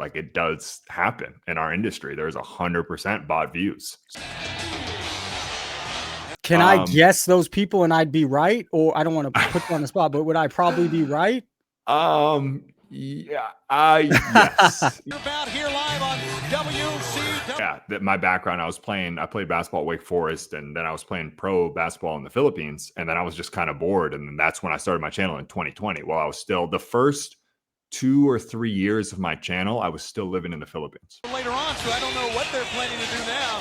Like, it does happen in our industry. There's 100% bot views. Can I guess those people and I'd be right? Or I don't want to put you on the spot, but would I probably be right? Yeah, yes. You're about here live on WCW. Yeah, that my background, I played basketball at Wake Forest, and then I was playing pro basketball in the Philippines, and then I was just kind of bored, and then that's when I started my channel in 2020. While I was still the first 2 or 3 years of my channel, I was still living in the Philippines. Later on, so I don't know what they're planning to do now.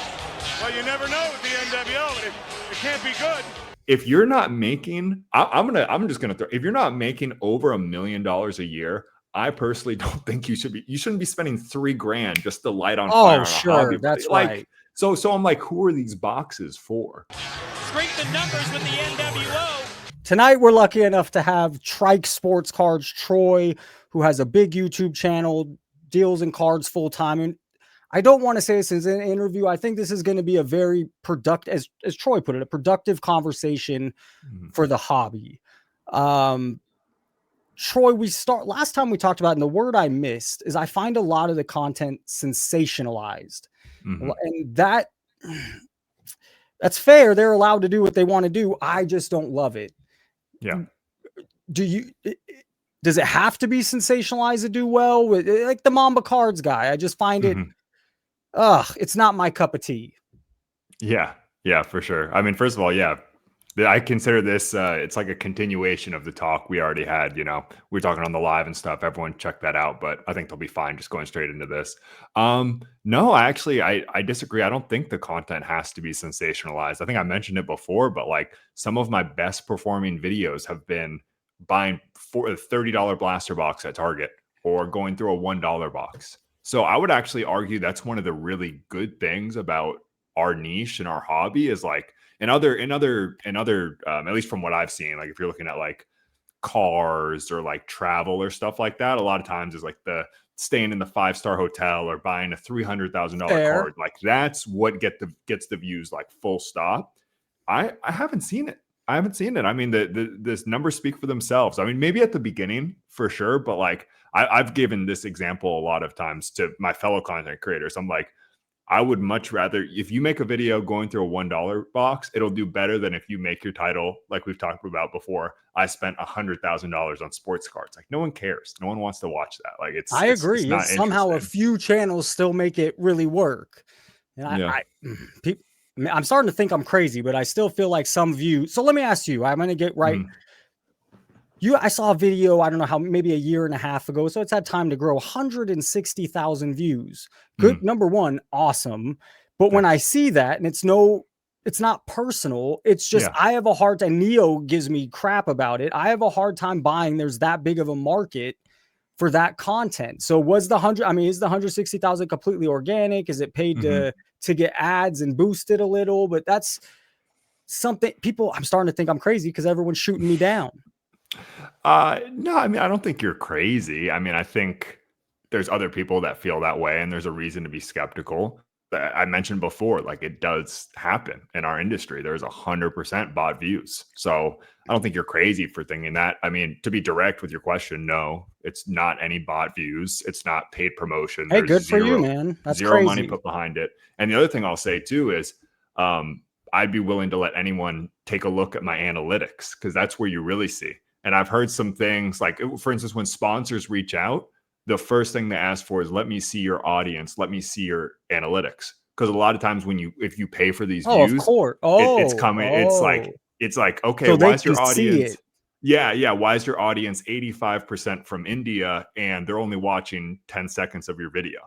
Well, you never know with the NWO. It can't be good. If you're not making, I'm just gonna throw. If you're not making over $1 million a year, I personally don't think you shouldn't be spending $3,000 just to light on fire. Oh, sure, that's right. So I'm like, who are these boxes for? Strengthen numbers with the NWO. Tonight, we're lucky enough to have Trike Sports Cards, Troy, who has a big YouTube channel, deals in cards full time. And I don't want to say this in an interview. I think this is going to be a very productive, as Troy put it, a productive conversation for the hobby. Troy, last time we talked about, and the word I missed is I find a lot of the content sensationalized. And that's fair. They're allowed to do what they want to do. I just don't love it. Yeah. Does it have to be sensationalized to do well? Like the Mamba Cards guy, I just find it, it's not my cup of tea. Yeah, for sure. I mean, first of all, yeah, I consider this, it's like a continuation of the talk we already had. You know, we were talking on the live and stuff. Everyone check that out, but I think they'll be fine just going straight into this. No, I disagree. I don't think the content has to be sensationalized. I think I mentioned it before, but like some of my best performing videos have been buying for a $30 blaster box at Target or going through a $1 box. So I would actually argue that's one of the really good things about our niche and our hobby is like in other at least from what I've seen, like if you're looking at like cars or like travel or stuff like that, a lot of times is like the staying in the 5-star hotel or buying a $300,000 card. Like that's what gets the views, like full stop. I haven't seen it. I mean, this numbers speak for themselves. I mean, maybe at the beginning for sure, but like I've given this example a lot of times to my fellow content creators. I'm like, I would much rather, if you make a video going through a $1 box, it'll do better than if you make your title, like we've talked about before, I spent $100,000 on sports cards. Like no one cares. No one wants to watch that. Like I agree. It's somehow a few channels still make it really work. And I'm starting to think I'm crazy, but I still feel like some view. So let me ask you, I'm going to get right. I saw a video, I don't know how, maybe a year and a half ago. So it's had time to grow 160,000 views. Good. Number one, awesome. But when I see that, and it's not personal. It's just, I have a hard time. Neo gives me crap about it. I have a hard time buying there's that big of a market for that content. So is the 160,000 completely organic? Is it paid to get ads and boost it a little? But that's something I'm starting to think I'm crazy because everyone's shooting me down. No, I mean, I don't think you're crazy. I mean, I think there's other people that feel that way and there's a reason to be skeptical. I mentioned before, like it does happen in our industry. There's 100% bot views. So I don't think you're crazy for thinking that. I mean, to be direct with your question, no, it's not any bot views. It's not paid promotion. Hey, good for you, man. That's zero crazy. Money put behind it. And the other thing I'll say too is I'd be willing to let anyone take a look at my analytics because that's where you really see. And I've heard some things like, for instance, when sponsors reach out, the first thing they ask for is, let me see your audience. Let me see your analytics. Because a lot of times if you pay for these views, of course. It's coming. It's like, okay, so why is your audience? Yeah. Why is your audience 85% from India and they're only watching 10 seconds of your video?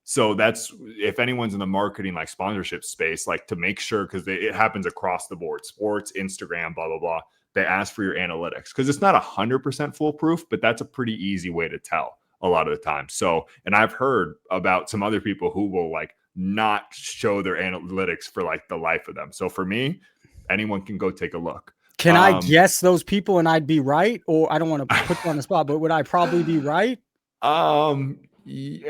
So that's, if anyone's in the marketing, like sponsorship space, like to make sure, because it happens across the board, sports, Instagram, blah, blah, blah. They ask for your analytics because it's not 100% foolproof, but that's a pretty easy way to tell a lot of the time. So, and I've heard about some other people who will like not show their analytics for like the life of them. So for me, anyone can go take a look. Can I guess those people and I'd be right? Or I don't want to put you on the spot, but would I probably be right? Yes.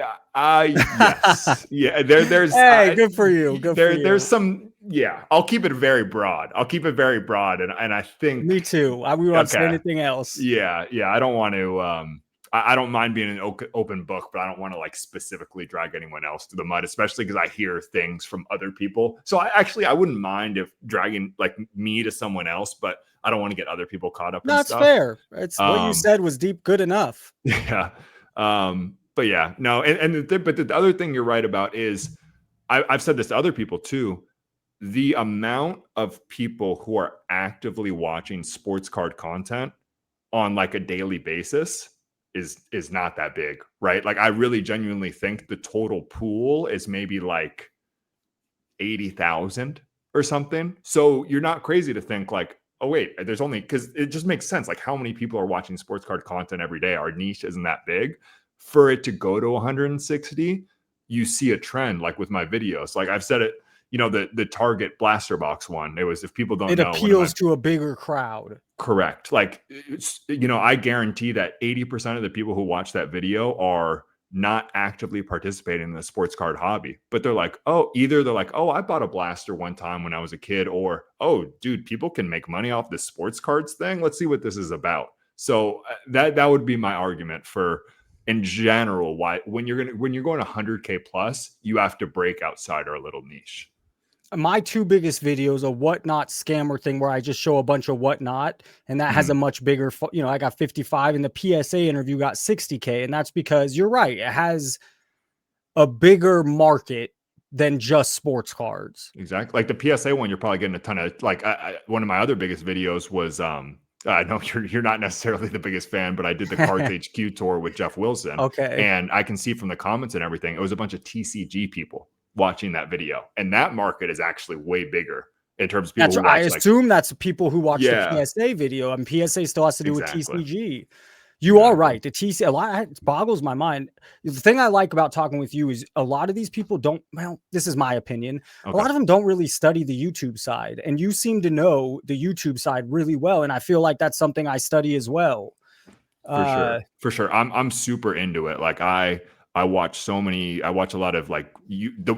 Yeah. There's hey, good for you. There's some. Yeah, I'll keep it very broad. And I think me too. We won't say anything else. Yeah. I don't want to. I don't mind being an open book, but I don't want to like specifically drag anyone else to the mud, especially because I hear things from other people. So I wouldn't mind if dragging like me to someone else, but I don't want to get other people caught up in That's stuff. fair. It's what you said was good enough. Yeah. But yeah, no. But the other thing you're right about is I've said this to other people too. The amount of people who are actively watching sports card content on like a daily basis is not that big, right? Like I really genuinely think the total pool is maybe like 80,000 or something. So you're not crazy to think like, oh wait, there's only, because it just makes sense. Like how many people are watching sports card content every day? Our niche isn't that big. For it to go to 160, you see a trend like with my videos. Like I've said it, you know, the Target blaster box one. It was, if people don't know, it appeals to a bigger crowd. Correct. Like, you know, I guarantee that 80% of the people who watch that video are not actively participating in the sports card hobby, but they're like, oh, either they're like, oh, I bought a blaster one time when I was a kid, or, oh, dude, people can make money off this sports cards thing. Let's see what this is about. So that would be my argument for, in general, why when you're going 100K plus, you have to break outside our little niche. My two biggest videos, a whatnot scammer thing where I just show a bunch of whatnot, and that has a much bigger, you know, I got 55, and the PSA interview got 60K. And that's because you're right. It has a bigger market than just sports cards. Exactly. Like the PSA one, you're probably getting a ton of, like, one of my other biggest videos was, I know you're not necessarily the biggest fan, but I did the Cards HQ tour with Jeff Wilson. Okay. And I can see from the comments and everything, it was a bunch of TCG people watching that video. And that market is actually way bigger in terms of people. I assume that's people who watch the PSA video. And PSA still has to do with TCG. You are right. The TCG, a lot, it boggles my mind. The thing I like about talking with you is a lot of these people don't, well, this is my opinion. Okay. A lot of them don't really study the YouTube side. And you seem to know the YouTube side really well. And I feel like that's something I study as well. For sure. I'm super into it. Like I watch a lot of like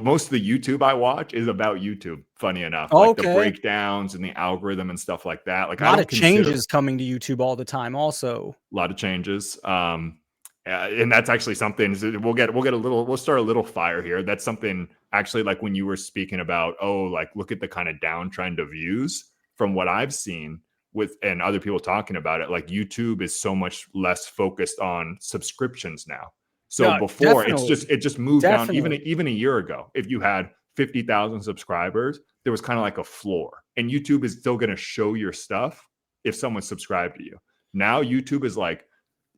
most of the YouTube I watch is about YouTube. Funny enough, like the breakdowns and the algorithm and stuff like that. Like a lot of changes coming to YouTube all the time. Also, a lot of changes. And that's actually something we'll start a little fire here. That's something actually, like when you were speaking about, like look at the kind of downtrend of views from what I've seen and other people talking about it. Like YouTube is so much less focused on subscriptions now. So before it just moved down even a year ago. If you had 50,000 subscribers, there was kind of like a floor, and YouTube is still going to show your stuff if someone's subscribed to you. Now YouTube is like,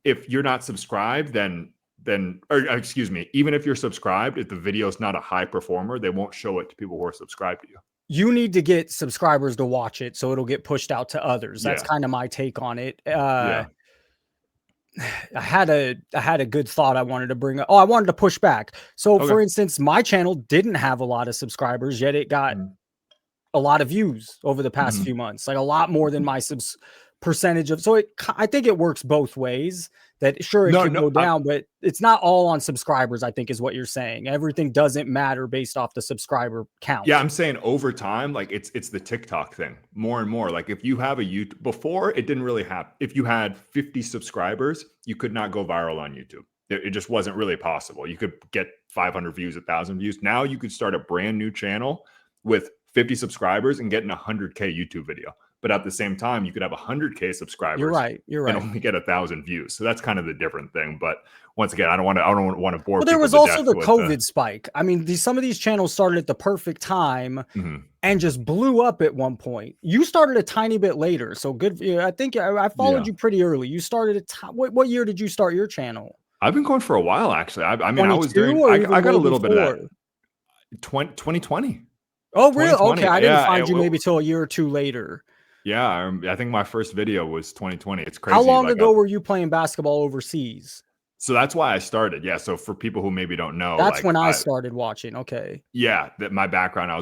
if you're not subscribed, even if you're subscribed, if the video is not a high performer, they won't show it to people who are subscribed to you. You need to get subscribers to watch it so it'll get pushed out to others. That's kind of my take on it. I had a good thought I wanted to bring up. I wanted to push back. So for instance, my channel didn't have a lot of subscribers, yet it got a lot of views over the past few months, like a lot more than my percentage of. So I think it works both ways. That sure, it can go down, but it's not all on subscribers, I think is what you're saying. Everything doesn't matter based off the subscriber count. Yeah, I'm saying over time, like it's the TikTok thing more and more. Like if you have before, it didn't really happen. If you had 50 subscribers, you could not go viral on YouTube. It just wasn't really possible. You could get 500 views, 1,000 views. Now you could start a brand new channel with 50 subscribers and getting 100K YouTube video. But at the same time, you could have 100K subscribers. You're right. And only get 1,000 views. So that's kind of the different thing. But once again, I don't want to bore. Well, there was also the COVID spike. I mean, some of these channels started at the perfect time and just blew up at one point. You started a tiny bit later, so good. I think I followed you pretty early. You started what year did you start your channel? I've been going for a while, actually. I mean, I was doing. I got a little bit of that. 2020. Oh, really? Okay, I didn't find you maybe till a year or two later. Yeah, I think my first video was 2020. It's crazy. How long ago were you playing basketball overseas? So that's why I started. Yeah. So for people who maybe don't know, that's when I started watching. Okay. Yeah. My background, I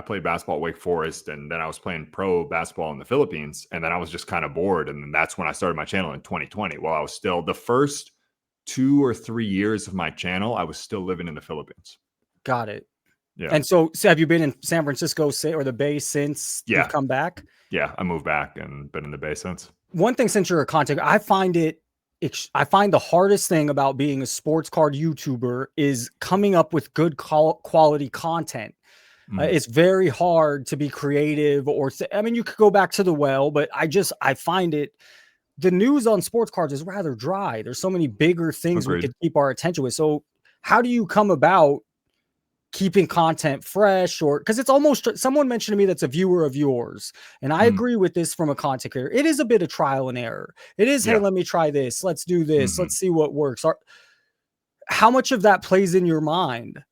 played basketball at Wake Forest, and then I was playing pro basketball in the Philippines. And then I was just kind of bored. And then that's when I started my channel in 2020. While I was still the first 2 or 3 years of my channel, I was still living in the Philippines. Got it. Yeah. And so have you been in San Francisco or the Bay since you've come back? Yeah, I moved back and been in the Bay since. One thing, since you're a content, I find it I find the hardest thing about being a sports card YouTuber is coming up with good quality content. It's very hard to be creative I mean, you could go back to the well, but I find the news on sports cards is rather dry. There's so many bigger things we could keep our attention with. So how do you come about keeping content fresh? Or because it's almost, someone mentioned to me that's a viewer of yours, and I agree with this from a content creator. It is a bit of trial and error. It is, hey, let me try this. Let's do this. Let's see what works. How much of that plays in your mind?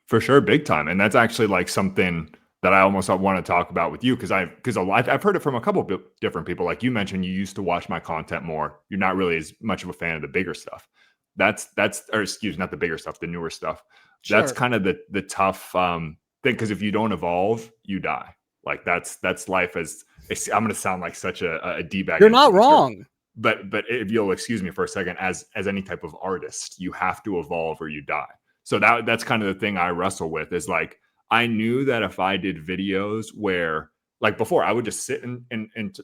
For sure, big time. And that's actually like something that I almost want to talk about with you, because I've heard it from a couple of different people. Like you mentioned, you used to watch my content more. You're not really as much of a fan of the bigger stuff. Not the bigger stuff, the newer stuff. Sure. That's kind of the tough thing, because if you don't evolve, you die. Like that's life. I'm going to sound like such a D-bag. You're not wrong. But if you'll excuse me for a second, as any type of artist, you have to evolve or you die. So that's kind of the thing I wrestle with, is like, I knew that if I did videos where, like before, I would just sit in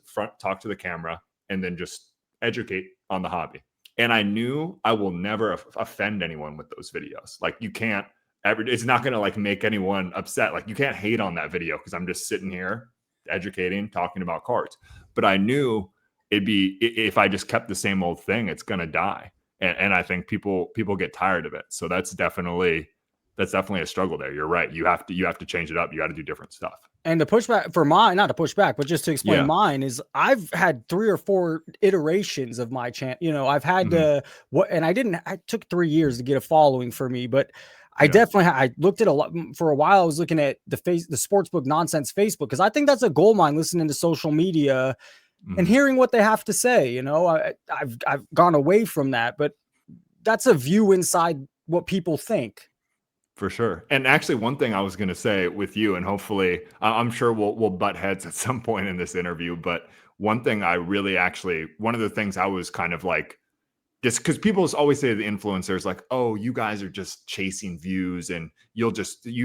front, talk to the camera, and then just educate on the hobby. And I knew I will never offend anyone with those videos. Like you can't it's not going to like make anyone upset. Like you can't hate on that video because I'm just sitting here educating, talking about cards. But I knew if I just kept the same old thing, it's going to die. And I think people get tired of it. So that's definitely a struggle there. You're right. You have to change it up. You got to do different stuff. And the pushback for mine, not to push back, but just to explain mine, is I've had 3 or 4 iterations of my channel. You know, I've had I took 3 years to get a following for me, but I definitely I looked at a lot for a while. I was looking at the Sportsbook Nonsense Facebook, because I think that's a gold mine, listening to social media and hearing what they have to say. You know, I've gone away from that, but that's a view inside what people think. For sure. And actually, one thing I was going to say with you, and hopefully I'm sure we'll butt heads at some point in this interview, but one thing one of the things I was kind of like, just because people always say to the influencers, like, oh, you guys are just chasing views and you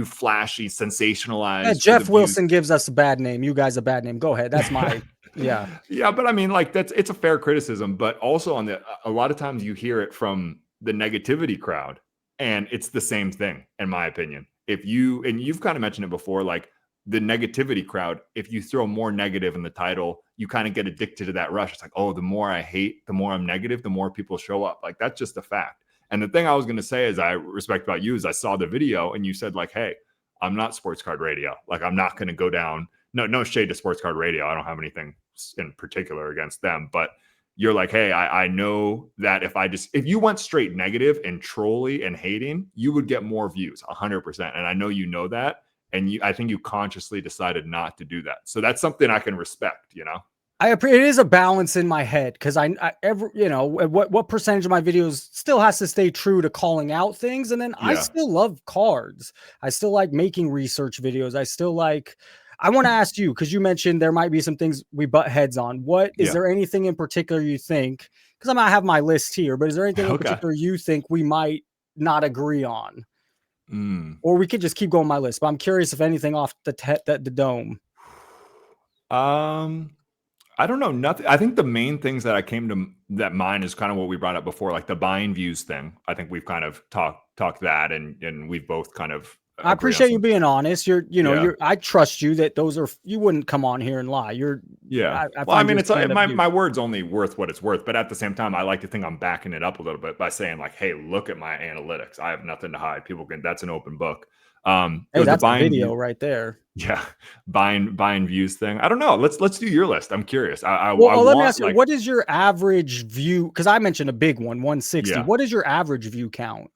flashy, sensationalize. Yeah, Jeff Wilson gives us a bad name. You guys a bad name. Go ahead. That's my, yeah. Yeah. But I mean, like it's a fair criticism, but also a lot of times you hear it from the negativity crowd. And it's the same thing, in my opinion. And you've kind of mentioned it before, like the negativity crowd, if you throw more negative in the title, you kind of get addicted to that rush. It's like, oh, the more I hate, the more I'm negative, the more people show up. Like that's just a fact. And the thing I was going to say is I respect about you is I saw the video and you said like, hey, I'm not Sports Card Radio. Like I'm not going to go down. No shade to Sports Card Radio. I don't have anything in particular against them, but you're like, hey, I know that if you went straight negative and trolly and hating, you would get more views, 100%. And I know you know that. And I think you consciously decided not to do that. So that's something I can respect, you know? It is a balance in my head, because what percentage of my videos still has to stay true to calling out things. And then I still love cards. I still like making research videos. I want to ask you, because you mentioned there might be some things we butt heads on. Is there anything in particular you think, because I might have my list here, but is there anything in particular you think we might not agree on? Or we could just keep going my list, but I'm curious if anything off the dome. I don't know. Nothing. I think the main things that I came to that mind is kind of what we brought up before, like the buying views thing. I think we've kind of talked that, and we've both kind of. I appreciate you being honest. I trust you that you wouldn't come on here and lie. I mean, it's like my word's only worth what it's worth, but at the same time, I like to think I'm backing it up a little bit by saying like, hey, look at my analytics. I have nothing to hide. That's an open book. Hey, that's a video right there. Yeah. Buying views thing. I don't know. Let's do your list. I'm curious. Let me ask you, what is your average view? Because I mentioned a big one, 160. Yeah. What is your average view count?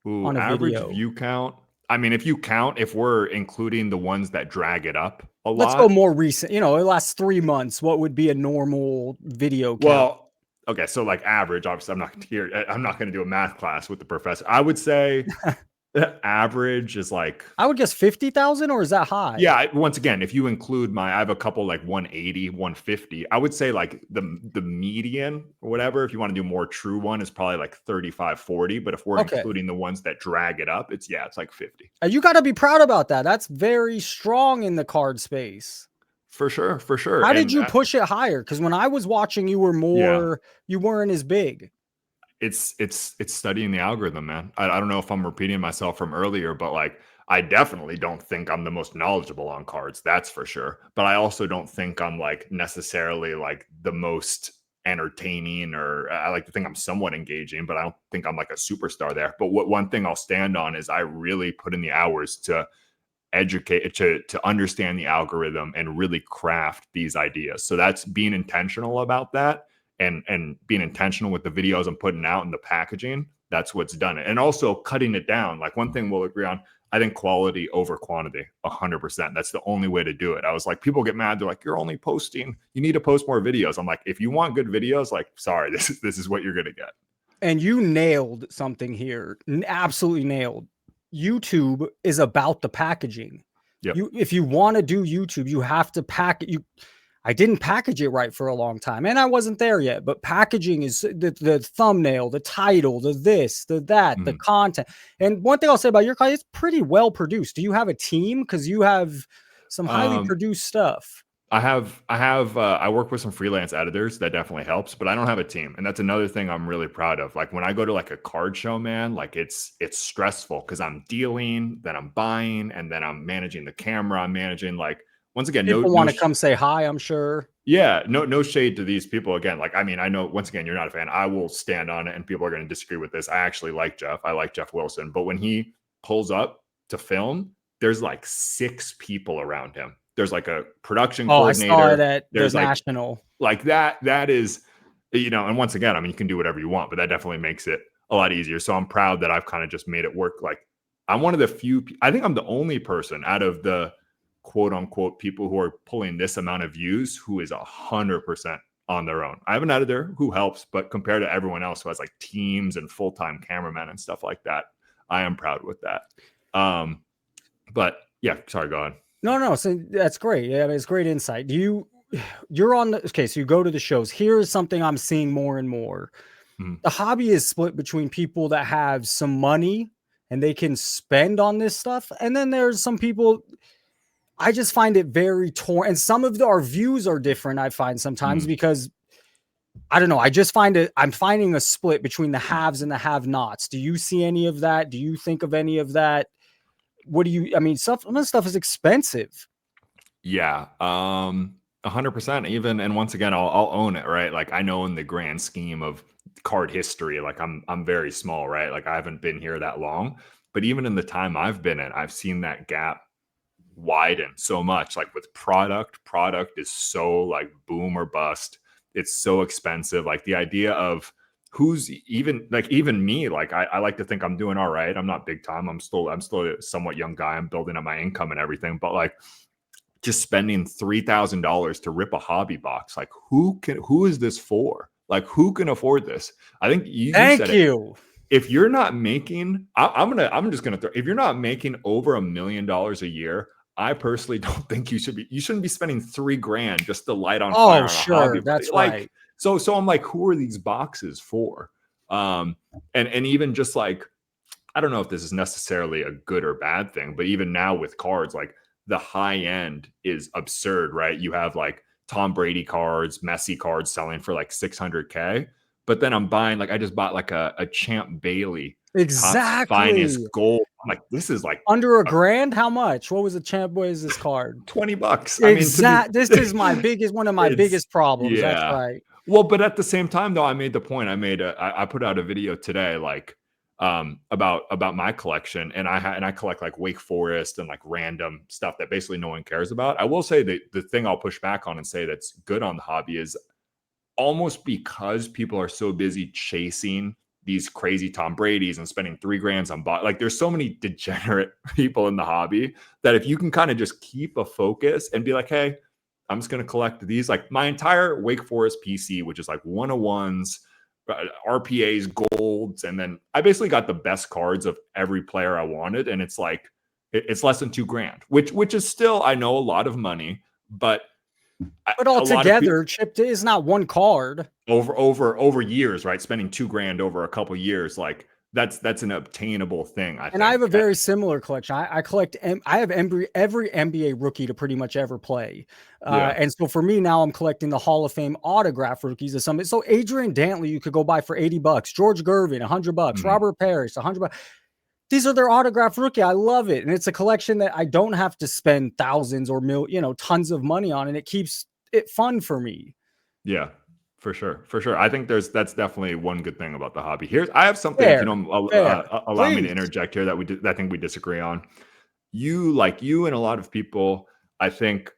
On a average view count? I mean, if we're including the ones that drag it up a lot. Let's go more recent. The last 3 months, what would be a normal video count? Well, okay. So like average, obviously I'm not going to do a math class with the professor. I would say the average is like, I would guess 50,000, or is that high? Yeah. Once again, if you include I have a couple like 180, 150, I would say like the median or whatever, if you want to do more true one, is probably like 35, 40. But if we're including the ones that drag it up, it's like 50. You got to be proud about that. That's very strong in the card space. For sure, for sure. How did you push it higher? Because when I was watching, you were you weren't as big. It's studying the algorithm, man. I don't know if I'm repeating myself from earlier, but like I definitely don't think I'm the most knowledgeable on cards. That's for sure. But I also don't think I'm like necessarily like the most entertaining, or I like to think I'm somewhat engaging, but I don't think I'm like a superstar there. But one thing I'll stand on is I really put in the hours to educate, to understand the algorithm and really craft these ideas. So that's being intentional about that, and being intentional with the videos I'm putting out and the packaging. That's what's done it. And also cutting it down. Like one thing we'll agree on, I think quality over quantity, 100%. That's the only way to do it. I was like, people get mad. They're like, you're only posting, you need to post more videos. I'm like, if you want good videos, like, sorry, this is what you're going to get. And you nailed something here. Absolutely nailed. YouTube is about the packaging. Yep. If you want to do YouTube, you have to I didn't package it right for a long time, and I wasn't there yet. But packaging is the thumbnail, the title, the this, the that, the content. And one thing I'll say about your content, it's pretty well produced. Do you have a team? Because you have some highly produced stuff. I work with some freelance editors. That definitely helps, but I don't have a team. And that's another thing I'm really proud of. Like when I go to like a card show, man, like it's stressful because I'm dealing, then I'm buying, and then I'm managing the camera. I'm managing, like, once again, people want to come say hi, I'm sure. Yeah, no shade to these people. Again, like, I mean, I know, once again, you're not a fan. I will stand on it, and people are going to disagree with this. I actually like Jeff. I like Jeff Wilson. But when he pulls up to film, there's like 6 people around him. There's like a production coordinator. I saw that. There's like, national. Like that is, you know, and once again, I mean, you can do whatever you want, but that definitely makes it a lot easier. So I'm proud that I've kind of just made it work. Like I'm one of the few, I think I'm the only person out of the quote unquote people who are pulling this amount of views who is 100% on their own. I have an editor who helps, but compared to everyone else who has like teams and full-time cameramen and stuff like that, I am proud with that. But yeah, sorry, go on. No. So that's great. Yeah, it's great insight. You're on the, okay. So you go to the shows. Here's something I'm seeing more and more. The hobby is split between people that have some money and they can spend on this stuff. And then there's some people, I just find it very torn. And some of our views are different, I find sometimes, because I don't know. I just I'm finding a split between the haves and the have-nots. Do you see any of that? Do you think of any of that? I mean, some of the stuff is expensive. Yeah. 100% even. And once again, I'll own it, right? Like I know in the grand scheme of card history, like I'm very small, right? Like I haven't been here that long, but even in the time I've been in, I've seen that gap widen so much. Like with product is so like boom or bust. It's so expensive. Like the idea of who's even me, like I like to think I'm doing all right. I'm not big time. I'm still a somewhat young guy. I'm building up my income and everything, but like just spending $3,000 to rip a hobby box. Like who is this for? Like who can afford this? I think you said it. If you're not making, I'm just gonna throw, if you're not making over $1 million a year, I personally don't think you shouldn't be spending $3,000 just to light on fire. Oh, sure. That's like, right. So I'm like, who are these boxes for? And even just like, I don't know if this is necessarily a good or bad thing, but even now with cards, like the high end is absurd, right? You have like Tom Brady cards, Messi cards selling for like $600K. But then I'm buying, like, I just bought like a Champ Bailey. Exactly. Finest gold. I'm like, this is like under $1,000. How much? What was the Champ? What is this card? $20. Exactly. This is one of my biggest problems. Yeah. That's right. Well, but at the same time, though, I made the point. I put out a video today, like about my collection, and I collect like Wake Forest and like random stuff that basically no one cares about. I will say that the thing I'll push back on and say that's good on the hobby is almost because people are so busy chasing these crazy Tom Brady's and spending $3,000 on like there's so many degenerate people in the hobby that if you can kind of just keep a focus and be like, hey, I'm just going to collect these, like my entire Wake Forest PC, which is like 101s, RPAs, golds. And then I basically got the best cards of every player I wanted. And it's like, it's less than $2,000, which is still, I know, a lot of money, but altogether, chipped is not one card over years, right? Spending $2,000 over a couple years, like that's an obtainable thing. I have a very similar collection. I collect, I have every NBA rookie to pretty much ever play. And so for me now, I'm collecting the Hall of Fame autograph rookies of some. So Adrian Dantley, you could go buy for $80. George Gervin, $100. Robert Parrish, $100. These are their autograph rookie. I love it. And it's a collection that I don't have to spend thousands or tons of money on. And it keeps it fun for me. Yeah. For sure. I think that's definitely one good thing about the hobby. I have something, Fair, if you don't allow me to interject here, that I think we disagree on. You and a lot of people, I think,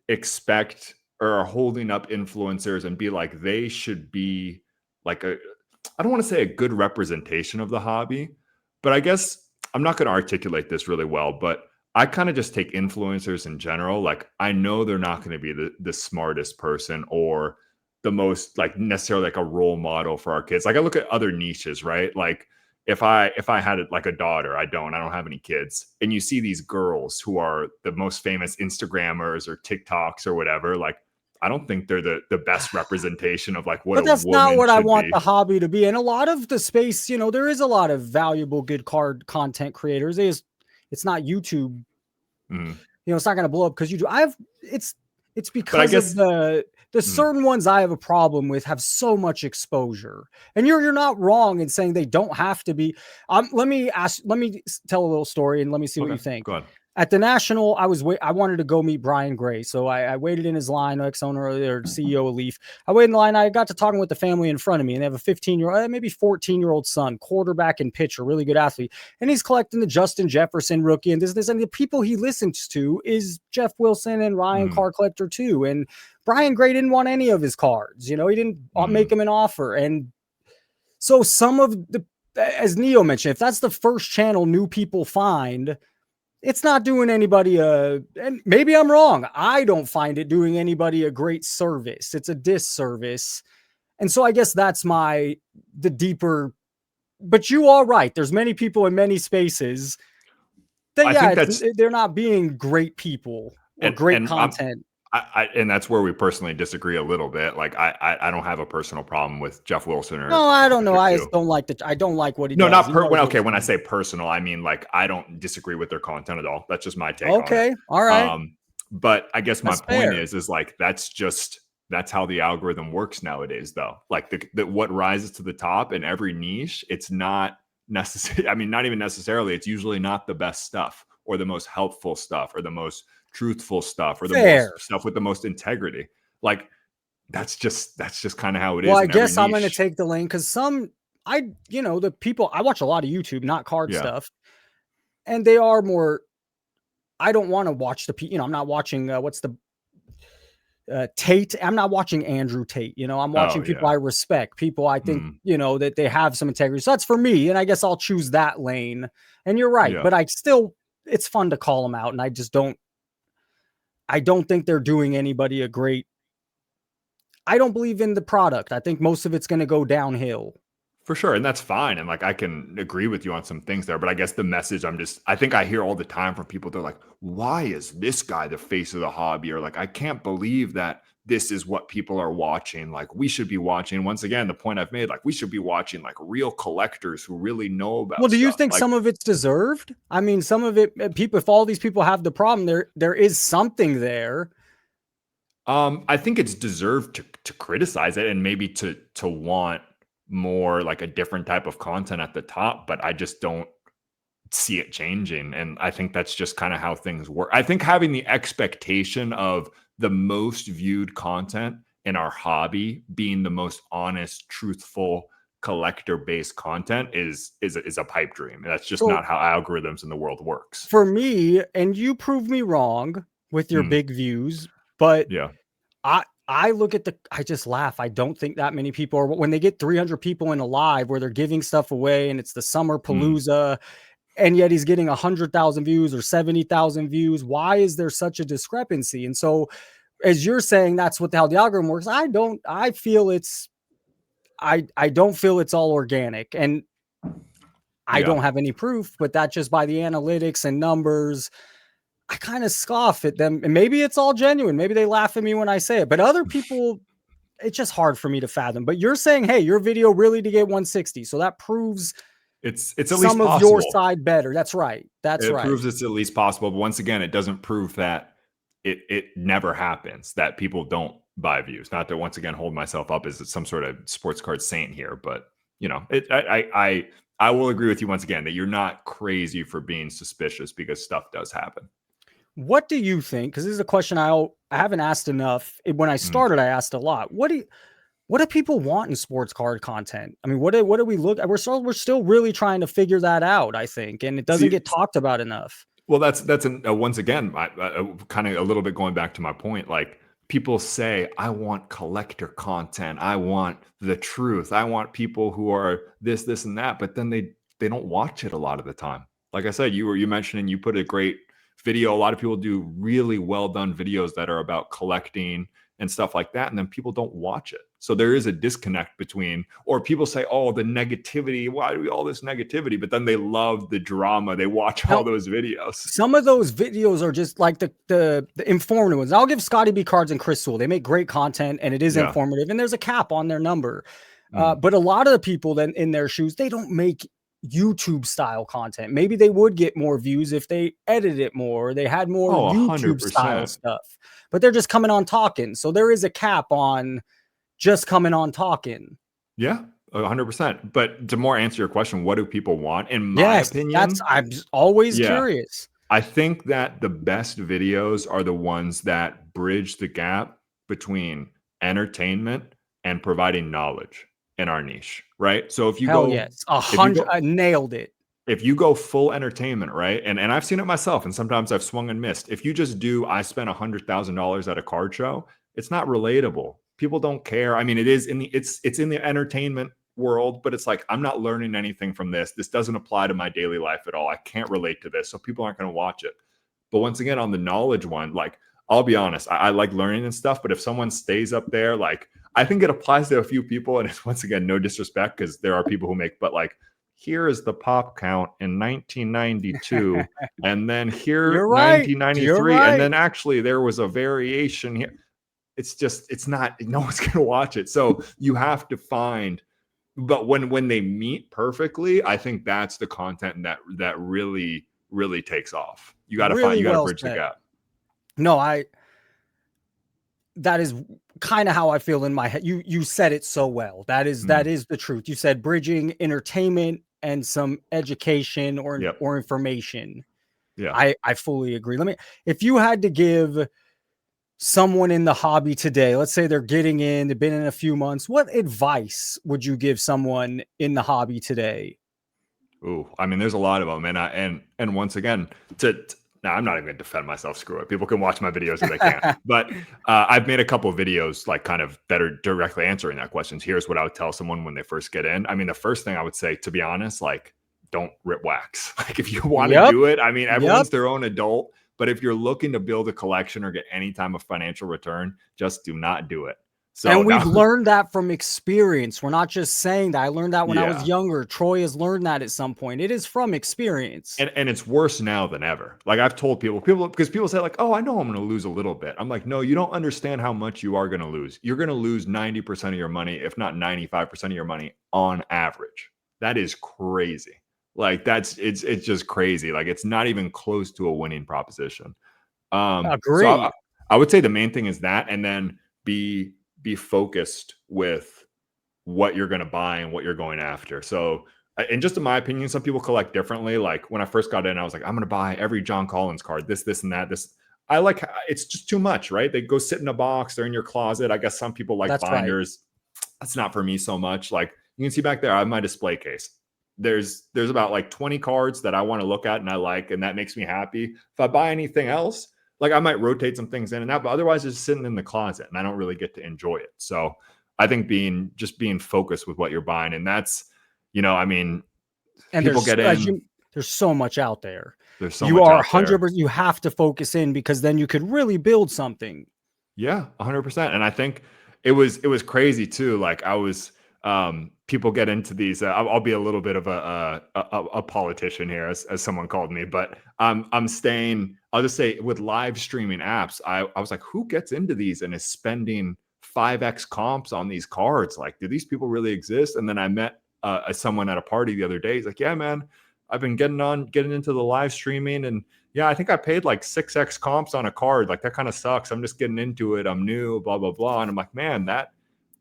expect or are holding up influencers and be like, they should be like I don't want to say a good representation of the hobby, but I guess I'm not going to articulate this really well, but I kind of just take influencers in general. Like, I know they're not going to be the smartest person or the most like necessarily like a role model for our kids. Like, I look at other niches, right? Like, if I had like a daughter, I don't have any kids, and you see these girls who are the most famous Instagrammers or TikToks or whatever, like, I don't think they're the best representation of like what. But that's not what I want the hobby to be. And a lot of the space, there is a lot of valuable, good card content creators. It's not YouTube. It's not going to blow up because you do. It's because of the certain ones I have a problem with have so much exposure, and you're not wrong in saying they don't have to be. Let me tell a little story and let me see what you think. Go on. At the National, I wanted to go meet Brian Gray. So I waited in his line, ex-owner or CEO of Leaf. I waited in the line. I got to talking with the family in front of me, and they have a 15-year-old, maybe 14-year-old son, quarterback and pitcher, really good athlete. And he's collecting the Justin Jefferson rookie and this. And the people he listens to is Jeff Wilson and Ryan Card Collector too. And Brian Gray didn't want any of his cards. He didn't make him an offer. And so some of as Neo mentioned, if that's the first channel new people find, it's not doing anybody and maybe I'm wrong. I don't find it doing anybody a great service. It's a disservice. And so I guess that's the deeper, but you are right. There's many people in many spaces that, they're not being great people or great content. And that's where we personally disagree a little bit. Like, I don't have a personal problem with Jeff Wilson or. No, I don't know. I just don't like I don't like what he does. Not when I say personal, I mean, like, I don't disagree with their content at all. That's just my take. Okay. All right. But I guess my point is like, that's how the algorithm works nowadays, though. Like, what rises to the top in every niche, it's not necessary. I mean, not even necessarily. It's usually not the best stuff or the most helpful stuff or the most truthful stuff or the most stuff with the most integrity. Like, that's just kind of how it is. Well, I guess I'm going to take the lane because the people, I watch a lot of YouTube, not card stuff, and they are more. I don't want to watch I'm not watching what's the Tate. I'm not watching Andrew Tate. I'm watching people I respect, people I think that they have some integrity. So that's for me, and I guess I'll choose that lane. And you're right, but it's fun to call them out, and I don't think they're doing anybody a great. I don't believe in the product. I think most of it's going to go downhill. For sure. And that's fine. And like, I can agree with you on some things there, but I guess the message I think I hear all the time from people. They're like, why is this guy the face of the hobby? Or like, I can't believe that this is what people are watching. Like, we should be watching, once again, the point I've made, like, we should be watching like real collectors who really know about. Well, do you think some of it's deserved? I mean, some of it, if all these people have the problem, there is something there. I think it's deserved to criticize it and maybe to want more like a different type of content at the top, but I just don't see it changing. And I think that's just kind of how things work. I think having the expectation of the most viewed content in our hobby being the most honest, truthful, collector-based content is a pipe dream. That's just not how algorithms in the world works. For me, and you prove me wrong with your big views, but I look at I just laugh. I don't think that many people are, when they get 300 people in a live where they're giving stuff away and it's the summer palooza, and yet he's getting 100,000 views or 70,000 views. Why is there such a discrepancy? And so, as you're saying, that's how the algorithm works. I don't feel it's all organic, and I don't have any proof, but that's just by the analytics and numbers. I kind of scoff at them, and maybe it's all genuine. Maybe they laugh at me when I say it, but other people, it's just hard for me to fathom. But you're saying, hey, your video really did get 160. So that proves It's at least some of possible. your side better. That's right. That's right. It proves it's at least possible. But once again, it doesn't prove that it never happens, that people don't buy views. Not to once again hold myself up as some sort of sports card saint here, but you know, I will agree with you once again that you're not crazy for being suspicious because stuff does happen. What do you think? Because this is a question I haven't asked enough. When I started, I asked a lot. What do people want in sports card content? I mean, what do we look at? We're still really trying to figure that out, I think, and it doesn't get talked about enough. Well, that's once again, kind of a little bit going back to my point. Like people say, I want collector content. I want the truth. I want people who are this, and that. But then they don't watch it a lot of the time. Like I said, you mentioning you put a great video. A lot of people do really well done videos that are about collecting and stuff like that, and then people don't watch it. So there is a disconnect between, or people say, oh, the negativity, why do we all this negativity? But then they love the drama. They watch all those videos. Some of those videos are just like the informative ones. I'll give Scotty B Cards and Chris Sewell. They make great content and it is informative, and there's a cap on their number. But a lot of the people then in their shoes, they don't make YouTube style content. Maybe they would get more views if they edited it more, or they had more YouTube 100%. style stuff, but they're just coming on talking. So there is a cap on just coming on talking. Yeah, 100%. But to more answer your question, what do people want? In my opinion, I'm just always curious. I think that the best videos are the ones that bridge the gap between entertainment and providing knowledge in our niche, right? So if you I nailed it. If you go full entertainment, right? And I've seen it myself, and sometimes I've swung and missed. If you just do, I spent $100,000 at a card show, it's not relatable. People don't care. I mean, it is it's in the entertainment world, but it's like, I'm not learning anything from this. This doesn't apply to my daily life at all. I can't relate to this. So people aren't going to watch it. But once again, on the knowledge one, like, I'll be honest, I like learning and stuff, but if someone stays up there, like, I think it applies to a few people, and it's once again, no disrespect, because there are people who make, but like, here is the pop count in 1992, and then here 1993, and then actually there was a variation here. It's not, no one's going to watch it. So you have to find, but when they meet perfectly, I think that's the content that really, really takes off. You got to find, you got to bridge the gap. No, that is kind of how I feel in my head. You said it so well. That is the truth. You said bridging entertainment and some education or information. Yeah. I fully agree. If you had to give someone in the hobby today, let's say they're getting in, they've been in a few months, what advice would you give someone in the hobby today? Ooh, I mean, there's a lot of them. And once again, I'm not even going to defend myself. Screw it. People can watch my videos if they can. But I've made a couple of videos like kind of that are directly answering that question. Here's what I would tell someone when they first get in. I mean, the first thing I would say, to be honest, like, don't rip wax. Like, if you want to do it, I mean, everyone's their own adult. But if you're looking to build a collection or get any time of financial return, just do not do it. So, and we've learned that from experience. We're not just saying that. I learned that when I was younger. Troy has learned that at some point. It is from experience. And it's worse now than ever. Like, I've told people, because people say like, oh, I know I'm going to lose a little bit. I'm like, no, you don't understand how much you are going to lose. You're going to lose 90% of your money, if not 95% of your money on average. That is crazy. Like, it's just crazy. Like, it's not even close to a winning proposition. Agreed. So I would say the main thing is that, and then be focused with what you're going to buy and what you're going after. So, and just in my opinion, some people collect differently. Like, when I first got in, I was like, I'm going to buy every John Collins card, this, and that. I like, it's just too much, right? They go sit in a box. They're in your closet. I guess some people like binders. Right. That's not for me so much. Like, you can see back there, I have my display case. There's about like 20 cards that I want to look at and I like, and that makes me happy. If I buy anything else, like, I might rotate some things in and out, but otherwise it's sitting in the closet and I don't really get to enjoy it. So I think being focused with what you're buying, and that's, I mean, and people get in. There's so much out there. There's so you much are out there. 100%. You have to focus in, because then you could really build something. Yeah, 100%. And I think it was crazy too. Like, I was, people get into these. I'll be a little bit of a politician here, as someone called me, but I'm staying. I'll just say, with live streaming apps, I was like, who gets into these and is spending 5x comps on these cards? Like, do these people really exist? And then I met someone at a party the other day. He's like, yeah, man, I've been getting into the live streaming, and yeah, I think I paid like 6x comps on a card. Like that kind of sucks. I'm just getting into it. I'm new, blah, blah, blah. And I'm like, man,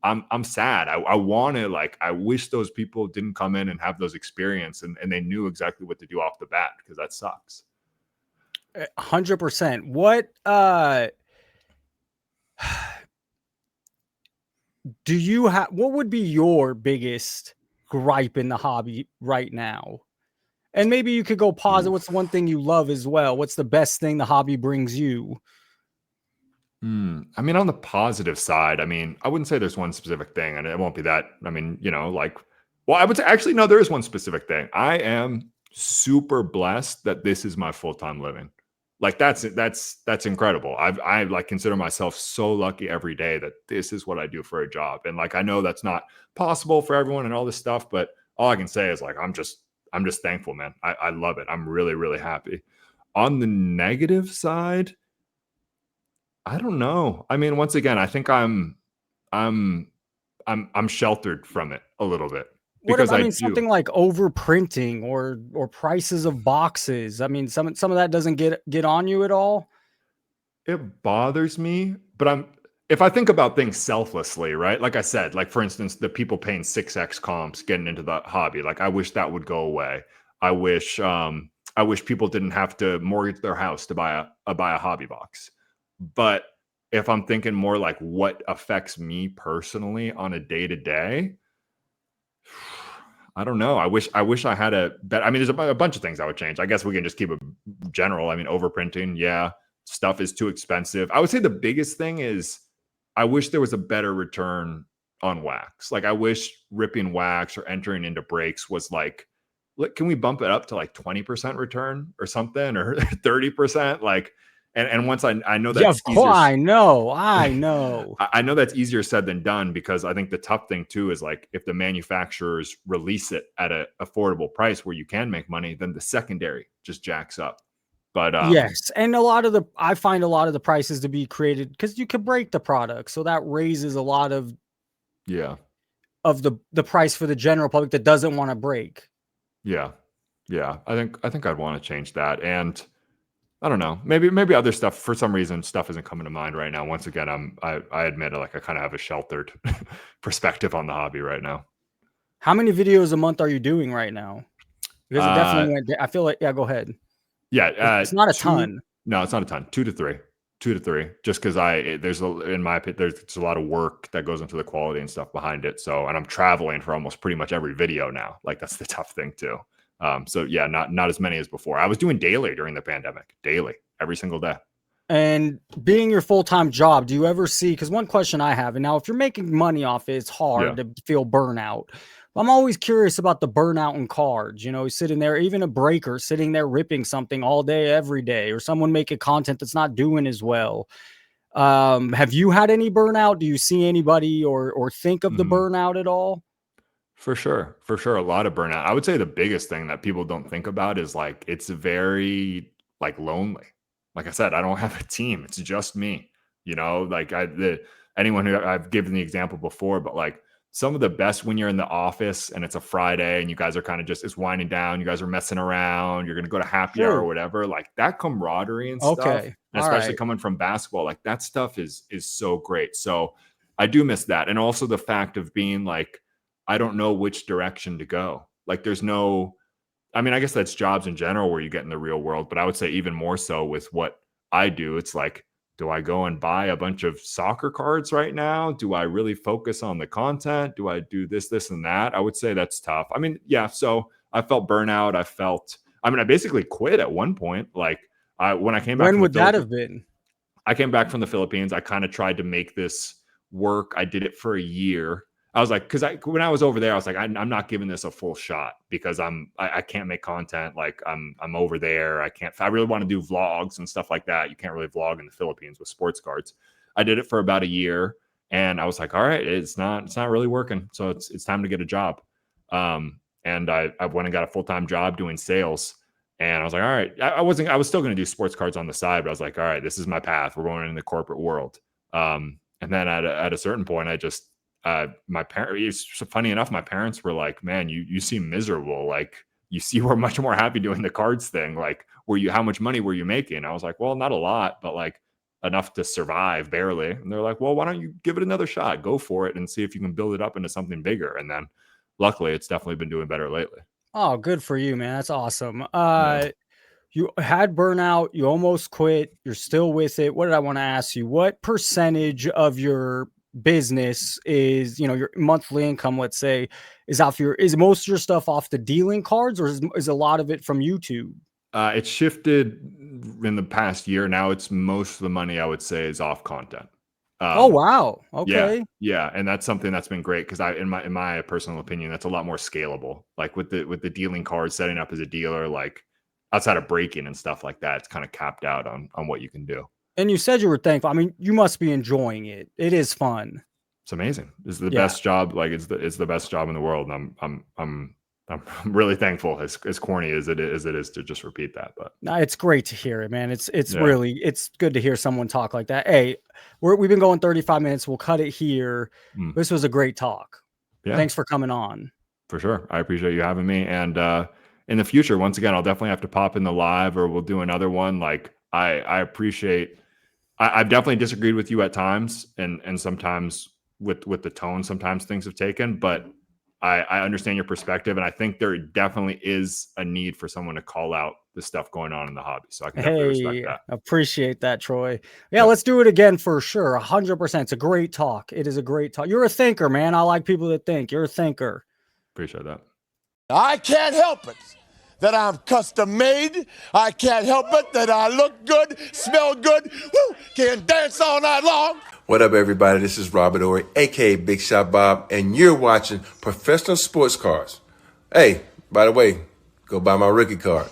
I'm sad. I want to, like, I wish those people didn't come in and have those experience and they knew exactly what to do off the bat, because that sucks. 100%. What do you have? What would be your biggest gripe in the hobby right now? And maybe you could go positive. What's the one thing you love as well? What's the best thing the hobby brings you? I mean, on the positive side, I mean, I wouldn't say there's one specific thing, and it won't be that. I mean, you know, like, well, I would say actually, no, there is one specific thing. I am super blessed that this is my full-time living. Like that's incredible. I like consider myself so lucky every day that this is what I do for a job. And like, I know that's not possible for everyone and all this stuff, but all I can say is like, I'm just thankful, man. I love it. I'm really, really happy. On the negative side, I don't know. I mean, once again, I think I'm sheltered from it a little bit, because I mean, something like overprinting or prices of boxes. I mean, some of that doesn't get on you at all. It bothers me, but if I think about things selflessly, right? Like I said, like for instance, the people paying 6x comps getting into the hobby, like I wish that would go away. I wish people didn't have to mortgage their house to buy a hobby box. But if I'm thinking more like what affects me personally on a day-to-day, I don't know. I wish I had a better. I mean, there's a bunch of things I would change. I guess we can just keep it general. I mean, overprinting, yeah, stuff is too expensive. I would say the biggest thing is I wish there was a better return on wax. Like I wish ripping wax or entering into breaks was like, can we bump it up to like 20% return or something, or 30%? Like, and once I know that's yeah, of course, I know. I know that's easier said than done, because I think the tough thing too is like if the manufacturers release it at an affordable price where you can make money, then the secondary just jacks up. But yes, and I find a lot of the prices to be created because you could break the product, so that raises a lot of the price for the general public that doesn't want to break. Yeah. I think I'd want to change that. And I don't know, maybe other stuff. For some reason, stuff isn't coming to mind right now. Once again, I admit it, like I kind of have a sheltered perspective on the hobby right now. How many videos a month are you doing right now? Because it definitely went. I feel like, yeah, go ahead. Yeah, it's not a ton. No, it's not a ton. 2 to 3. Just because there's a lot of work that goes into the quality and stuff behind it. So, and I'm traveling for almost pretty much every video now. Like that's the tough thing too. So yeah, not as many as before. I was doing daily during the pandemic, every single day. And being your full-time job, do you ever see, because one question I have, and now if you're making money off it, it's hard to feel burnout. I'm always curious about the burnout in cards. You know, sitting there, even a breaker sitting there ripping something all day, every day, or someone making content that's not doing as well. Have you had any burnout? Do you see anybody or think of the burnout at all? For sure. A lot of burnout. I would say the biggest thing that people don't think about is like, it's very like lonely. Like I said, I don't have a team. It's just me, you know, like anyone who I've given the example before, but like some of the best when you're in the office and it's a Friday and you guys are kind of just, it's winding down. You guys are messing around. You're going to go to happy hour or whatever, like that camaraderie and stuff. And especially coming from basketball, like that stuff is so great. So I do miss that. And also the fact of being like, I don't know which direction to go. Like there's no, I mean, I guess that's jobs in general where you get in the real world, but I would say even more so with what I do, it's like, do I go and buy a bunch of soccer cards right now? Do I really focus on the content? Do I do this, and that? I would say that's tough. I mean, yeah, so I felt burnout. I basically quit at one point. Like when I came back. When would that have been? I came back from the Philippines. I kind of tried to make this work. I did it for a year. I was like, because when I was over there, I was like, I'm not giving this a full shot because I can't make content. Like I'm over there. I really want to do vlogs and stuff like that. You can't really vlog in the Philippines with sports cards. I did it for about a year and I was like, all right, it's not really working. So it's time to get a job. And I went and got a full-time job doing sales. And I was like, all right, I was still going to do sports cards on the side, but I was like, all right, this is my path. We're going in the corporate world. And then at a certain point, my parents, funny enough, my parents were like, man, you seem miserable. Like, you were much more happy doing the cards thing. Like, how much money were you making? I was like, well, not a lot, but like enough to survive barely. And they're like, well, why don't you give it another shot? Go for it and see if you can build it up into something bigger. And then luckily it's definitely been doing better lately. Oh, good for you, man. That's awesome. You had burnout, you almost quit, you're still with it. What did I want to ask you? What percentage of your business is, your monthly income, let's say, is most of your stuff off the dealing cards, or is a lot of it from YouTube? It's shifted in the past year. Now it's most of the money, I would say, is off content. Oh, wow. Okay. Yeah. And that's something that's been great because in my personal opinion, that's a lot more scalable. Like with the dealing cards, setting up as a dealer, like outside of breaking and stuff like that, it's kind of capped out on what you can do. And you said you were thankful. I mean, you must be enjoying it. It is fun. It's amazing. It's the best job. Like it's the best job in the world. And I'm really thankful, as corny as it is to just repeat that. But no, it's great to hear it, man. It's really, it's good to hear someone talk like that. Hey, we've been going 35 minutes. We'll cut it here. This was a great talk. Yeah. Thanks for coming on. For sure. I appreciate you having me. And in the future, once again, I'll definitely have to pop in the live, or we'll do another one. Like I appreciate, I've definitely disagreed with you at times, and sometimes with the tone, sometimes things have taken, but I understand your perspective, and I think there definitely is a need for someone to call out the stuff going on in the hobby. So I can definitely respect that. Appreciate that, Troy. Yeah, let's do it again for sure. 100%. It's a great talk. It is a great talk. You're a thinker, man. I like people that think. You're a thinker. Appreciate that. I can't help it that I'm custom made. I can't help it that I look good, smell good, can dance all night long. What up, everybody? This is Robert Ory, a.k.a. Big Shot Bob, and you're watching Professional Sports Cards. Hey, by the way, go buy my rookie card.